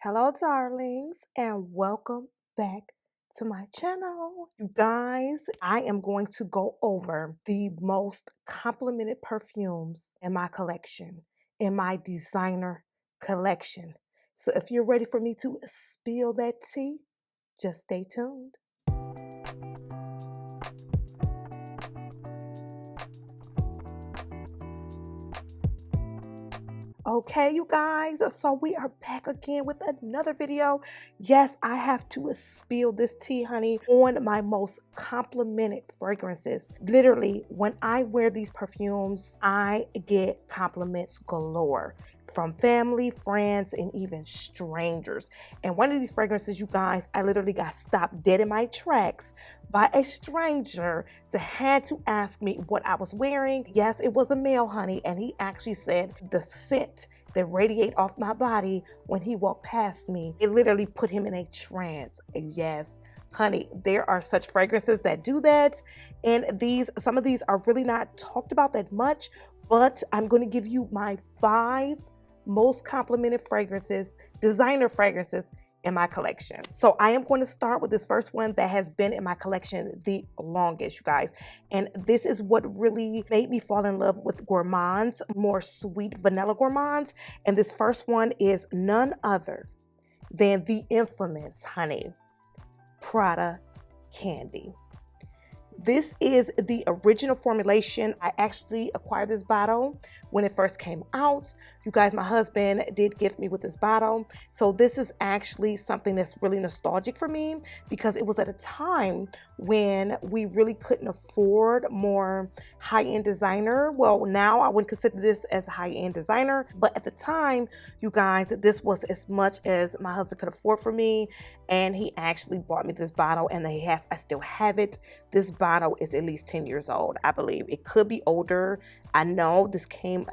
Hello, darlings, and welcome back to my channel. You guys, I am going to go over the most complimented perfumes in my collection, in my designer collection. So if you're ready for me to spill that tea, just stay tuned. Okay, you guys, so we are back again with another video. Yes, I have to spill this tea, honey, on my most complimented fragrances. Literally, when I wear these perfumes, I get compliments galore from family, friends, and even strangers. And one of these fragrances, you guys, I literally got stopped dead in my tracks by a stranger that had to ask me what I was wearing. Yes, it was a male, honey, and he actually said the scent that radiate off my body when he walked past me, it literally put him in a trance. Yes, honey, there are such fragrances that do that, and some of these are really not talked about that much, but I'm going to give you my 5 most complimented fragrances, designer fragrances in my collection. So I am going to start with this first one that has been in my collection the longest, you guys. And this is what really made me fall in love with gourmands, more sweet vanilla gourmands. And this first one is none other than the infamous, honey, Prada Candy. This is the original formulation. I actually acquired this bottle when it first came out. You guys, my husband did gift me with this bottle. So this is actually something that's really nostalgic for me because it was at a time when we really couldn't afford more high-end designer. Well, now I wouldn't consider this as a high-end designer, but at the time, you guys, this was as much as my husband could afford for me. And he actually bought me this bottle, and I still have it. This bottle is at least 10 years old, I believe. It could be older. I know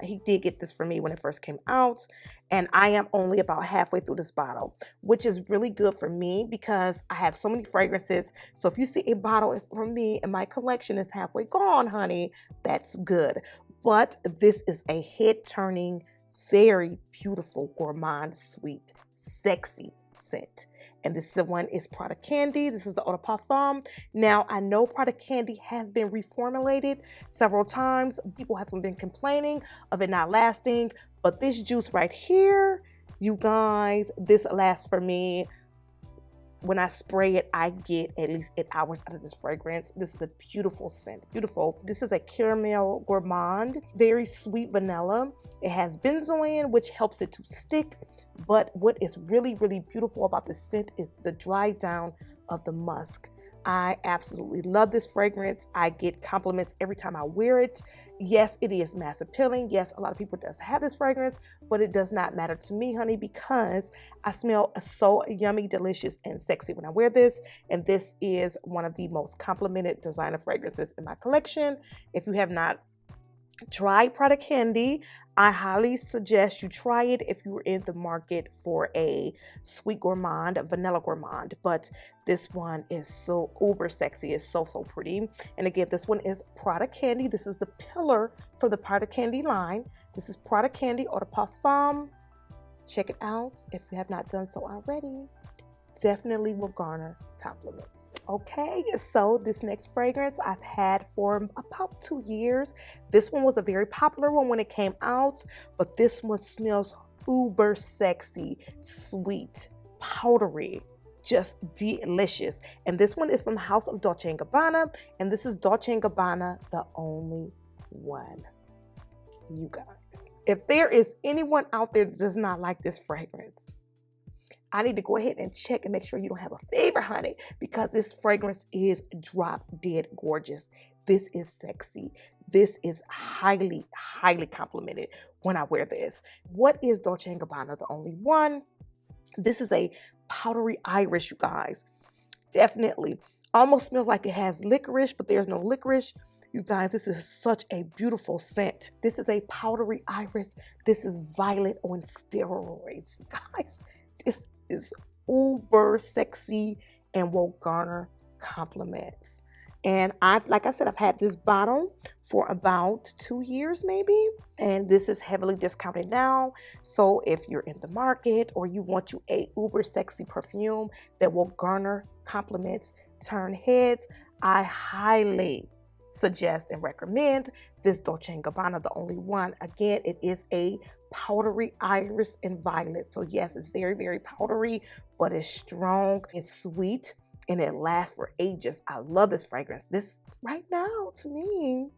he did get this for me when it first came out, and I am only about halfway through this bottle, which is really good for me because I have so many fragrances. So if you see a bottle from me and my collection is halfway gone, honey, that's good. But this is a head-turning, very beautiful, gourmand, sweet, sexy scent. And this one is Prada Candy. This is the Eau de Parfum. Now, I know Prada Candy has been reformulated several times. People have been complaining of it not lasting, but this juice right here, you guys, this lasts for me. When I spray it, I get at least 8 hours out of this fragrance. This is a beautiful scent, beautiful. This is a caramel gourmand, very sweet vanilla. It has benzoin, which helps it to stick. But what is really, really beautiful about this scent is the dry down of the musk. I absolutely love this fragrance. I get compliments every time I wear it. Yes, it is mass appealing. Yes, a lot of people does have this fragrance, but it does not matter to me, honey, because I smell so yummy, delicious, and sexy when I wear this. And this is one of the most complimented designer fragrances in my collection. If you have not tried Prada Candy, I highly suggest you try it if you're in the market for a sweet gourmand, a vanilla gourmand. But this one is so uber sexy. It's so pretty. And again, this one is Prada Candy. This is the pillar for the Prada Candy line. This is Prada Candy Eau de Parfum. Check it out if you have not done so already. Definitely will garner compliments. Okay, so this next fragrance I've had for about 2 years. This one was a very popular one when it came out, but this one smells uber sexy, sweet, powdery, just delicious. And this one is from the house of Dolce & Gabbana, and this is Dolce & Gabbana, the only one. You guys, if there is anyone out there that does not like this fragrance, I need to go ahead and check and make sure you don't have a favorite, honey, because this fragrance is drop dead gorgeous. This is sexy. This is highly, highly complimented when I wear this. What is Dolce & Gabbana, the only one? This is a powdery iris, you guys. Definitely. Almost smells like it has licorice, but there's no licorice. You guys, this is such a beautiful scent. This is a powdery iris. This is violet on steroids, you guys. This is uber sexy and will garner compliments. And like I said, I've had this bottle for about 2 years maybe. And this is heavily discounted now. So if you're in the market or you want you a uber sexy perfume that will garner compliments, turn heads, I highly suggest and recommend this Dolce & Gabbana, the only one. Again, it is a powdery iris and violet. So yes, it's very, very powdery, but it's strong, it's sweet, and it lasts for ages. I love this fragrance. This right now, to me,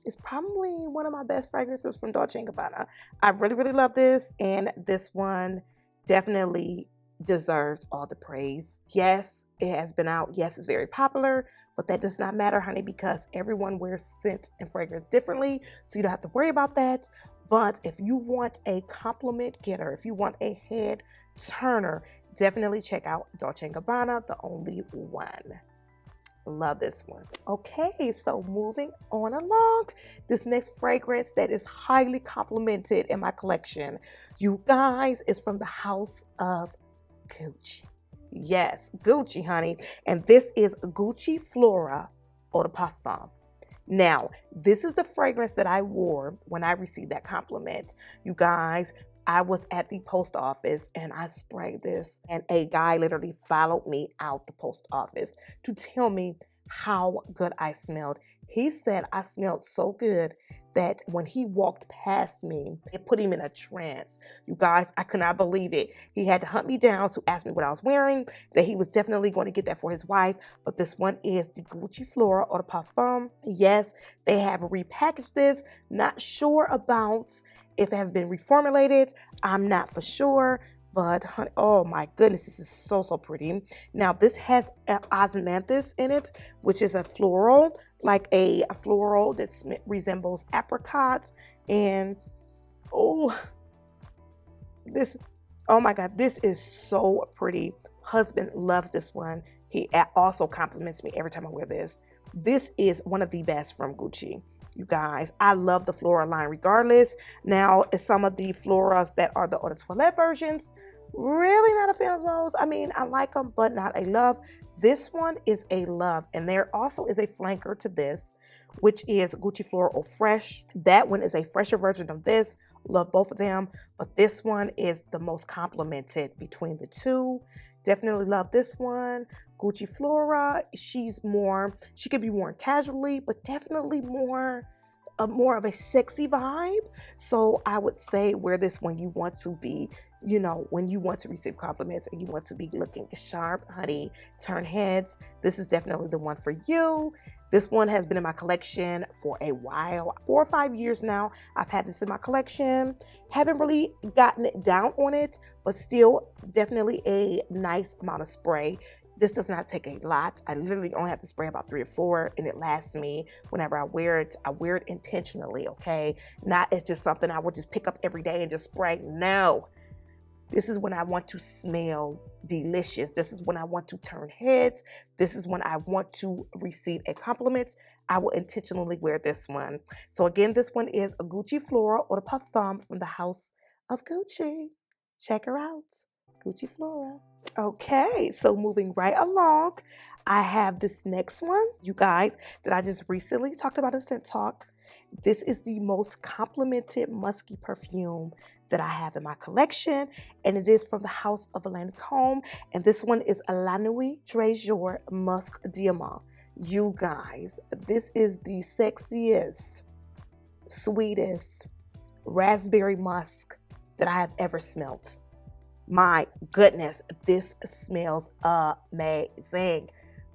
is probably one of my best fragrances from Dolce & Gabbana. I really, really love this, and this one definitely deserves all the praise. Yes, it has been out. Yes, it's very popular, but that does not matter, honey, because everyone wears scent and fragrance differently, so you don't have to worry about that. But if you want a compliment getter, if you want a head turner, definitely check out Dolce & Gabbana, the only one. Love this one. Okay, so moving on along, this next fragrance that is highly complimented in my collection, you guys, is from the house of Gucci. Yes, Gucci, honey. And this is Gucci Flora Eau de Parfum. Now, this is the fragrance that I wore when I received that compliment. You guys, I was at the post office and I sprayed this, and a guy literally followed me out the post office to tell me how good I smelled. He said I smelled so good that when he walked past me, it put him in a trance. You guys, I could not believe it. He had to hunt me down to ask me what I was wearing, that he was definitely going to get that for his wife. But this one is the Gucci Flora Eau de Parfum. Yes, they have repackaged this. Not sure about if it has been reformulated. I'm not for sure. But honey, oh my goodness, this is so, so pretty. Now, this has osmanthus in it, which is a floral, like a floral that resembles apricots. And oh my God, this is so pretty. Husband loves this one. He also compliments me every time I wear this. This is one of the best from Gucci. You guys, I love the Flora line regardless. Now, some of the Floras that are the Eau de Toilette versions, really not a fan of those. I mean, I like them, but not a love. This one is a love. And there also is a flanker to this, which is Gucci Flora Eau Fresh. That one is a fresher version of this. Love both of them, but this one is the most complimented between the two. Definitely love this one. Gucci Flora, she could be worn casually, but definitely more of a sexy vibe. So I would say wear this when you want to be, when you want to receive compliments and you want to be looking sharp, honey, turn heads. This is definitely the one for you. This one has been in my collection for a while, 4 or 5 years now. I've had this in my collection. Haven't really gotten it down on it, but still definitely a nice amount of spray. This does not take a lot. I literally only have to spray about 3 or 4, and it lasts me whenever I wear it. I wear it intentionally, okay? Not it's just something I would just pick up every day and just spray. No. This is when I want to smell delicious. This is when I want to turn heads. This is when I want to receive a compliment. I will intentionally wear this one. So again, this one is a Gucci Flora Eau de Parfum from the house of Gucci. Check her out, Gucci Flora. Okay, so moving right along, I have this next one, you guys, that I just recently talked about in Scent Talk. This is the most complimented musky perfume that I have in my collection, and it is from the house of Lancome, and this one is La Nuit Tresor Musk Diamant. You guys, this is the sexiest, sweetest raspberry musk that I have ever smelt. My goodness, this smells amazing.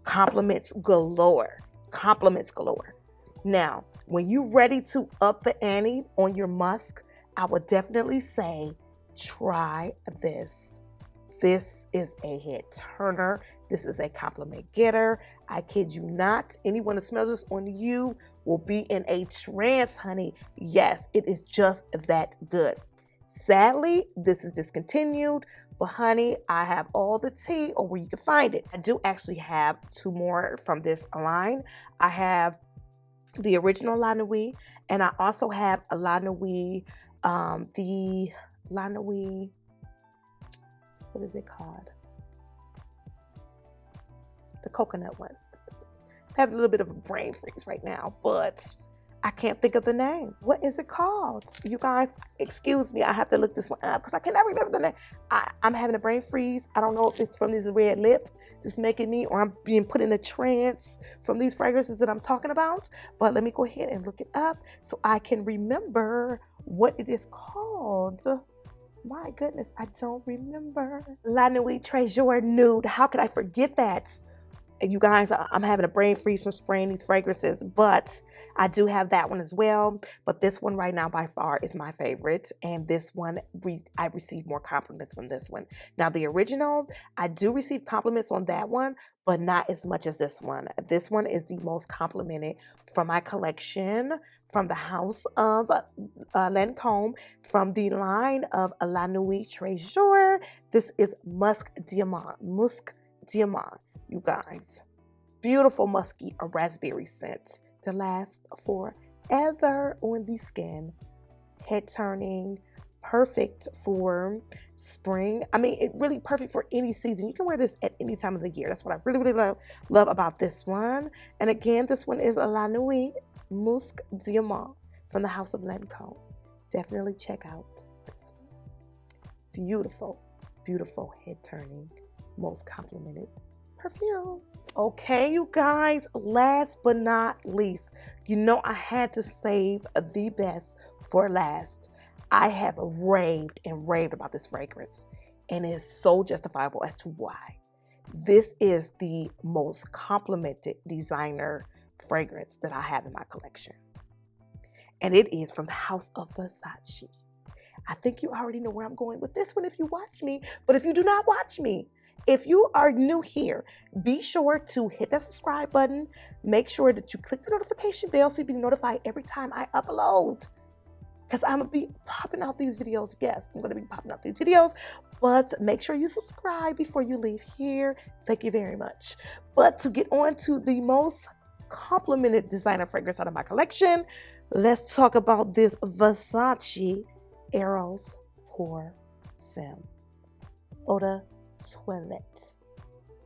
Compliments galore. Compliments galore. Now, when you're ready to up the ante on your musk, I would definitely say try this. This is a head turner. This is a compliment getter. I kid you not. Anyone that smells this on you will be in a trance, honey. Yes, it is just that good. Sadly, this is discontinued, but honey, I have all the tea or where you can find it. I do actually have 2 more from this line. I have the original La Nuit, and I also have a La Nuit, the La Nuit, what is it called? The coconut one. having a little bit of a brain freeze right now, but I can't think of the name. What is it called? You guys, excuse me, I have to look this one up because I cannot remember the name. I'm having a brain freeze. I don't know if it's from this red lip that's making me, or I'm being put in a trance from these fragrances that I'm talking about. But let me go ahead and look it up so I can remember what it is called. My goodness, I don't remember. La Nuit Tresor Nude. How could I forget that? And you guys, I'm having a brain freeze from spraying these fragrances, but I do have that one as well. But this one right now by far is my favorite. And this one, I received more compliments from this one. Now the original, I do receive compliments on that one, but not as much as this one. This one is the most complimented from my collection, from the house of Lancome, from the line of La Nuit Tresor. This is Musk Diamant. You guys, beautiful musky or raspberry scent to last forever on the skin. Head turning, perfect for spring. I mean, it really perfect for any season. You can wear this at any time of the year. That's what I really love about this one. And again, this one is a La Nuit Musk Diamant from the house of Lancome. Definitely check out this one. Beautiful, beautiful head turning, most complimented perfume. Okay, you guys, last but not least, you know I had to save the best for last. I have raved and raved about this fragrance, and it is so justifiable as to why. This is the most complimented designer fragrance that I have in my collection, and it is from the house of Versace. I think you already know where I'm going with this one if you watch me, but if you do not watch me, if you are new here, be sure to hit that subscribe button. Make sure that you click the notification bell so you'll be notified every time I upload. Because I'm going to be popping out these videos. Yes, I'm going to be popping out these videos. But make sure you subscribe before you leave here. Thank you very much. But to get on to the most complimented designer fragrance out of my collection, let's talk about this Versace Eros Pour Femme Eau de Toilette.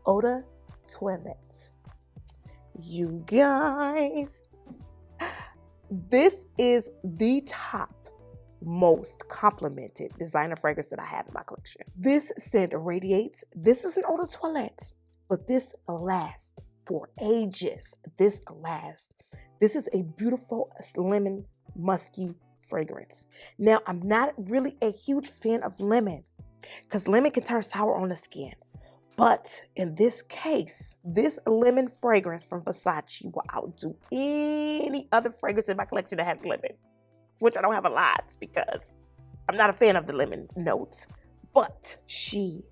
Eau de Toilette. You guys, this is the top most complimented designer fragrance that I have in my collection. This scent radiates. This is an eau de toilette, but this lasts for ages. This lasts. This is a beautiful lemon musky fragrance. Now, I'm not really a huge fan of lemon because lemon can turn sour on the skin. But in this case, this lemon fragrance from Versace will outdo any other fragrance in my collection that has lemon, which I don't have a lot because I'm not a fan of the lemon notes. But she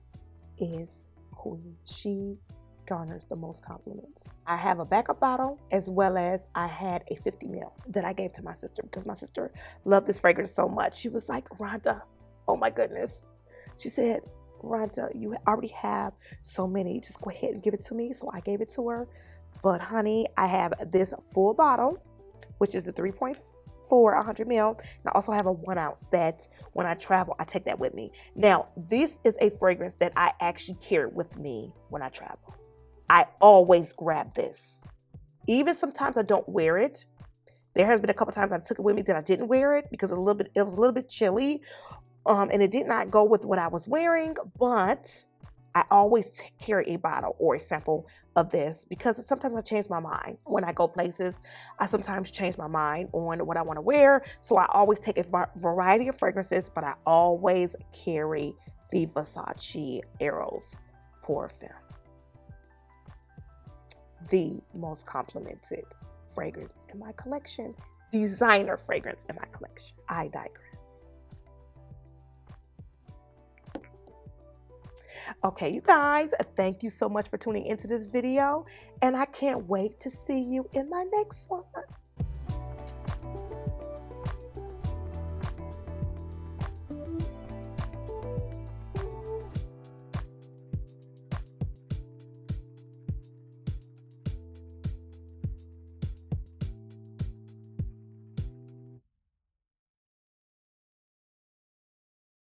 is queen. She garners the most compliments. I have a backup bottle as well as I had a 50 ml that I gave to my sister because my sister loved this fragrance so much. She was like, Rhonda, oh my goodness. She said, Rhonda, you already have so many. Just go ahead and give it to me. So I gave it to her. But honey, I have this full bottle, which is the 3.4 100 ml. And I also have a 1 ounce that when I travel, I take that with me. Now, this is a fragrance that I actually carry with me when I travel. I always grab this. Even sometimes I don't wear it. There has been a couple times I took it with me that I didn't wear it because it was a little bit chilly. And it did not go with what I was wearing, but I always carry a bottle or a sample of this because sometimes I change my mind. When I go places, I sometimes change my mind on what I want to wear. So I always take a variety of fragrances, but I always carry the Versace Eros Pour Femme. The most complimented fragrance in my collection. Designer fragrance in my collection. I digress. Okay, you guys, thank you so much for tuning into this video, and I can't wait to see you in my next one.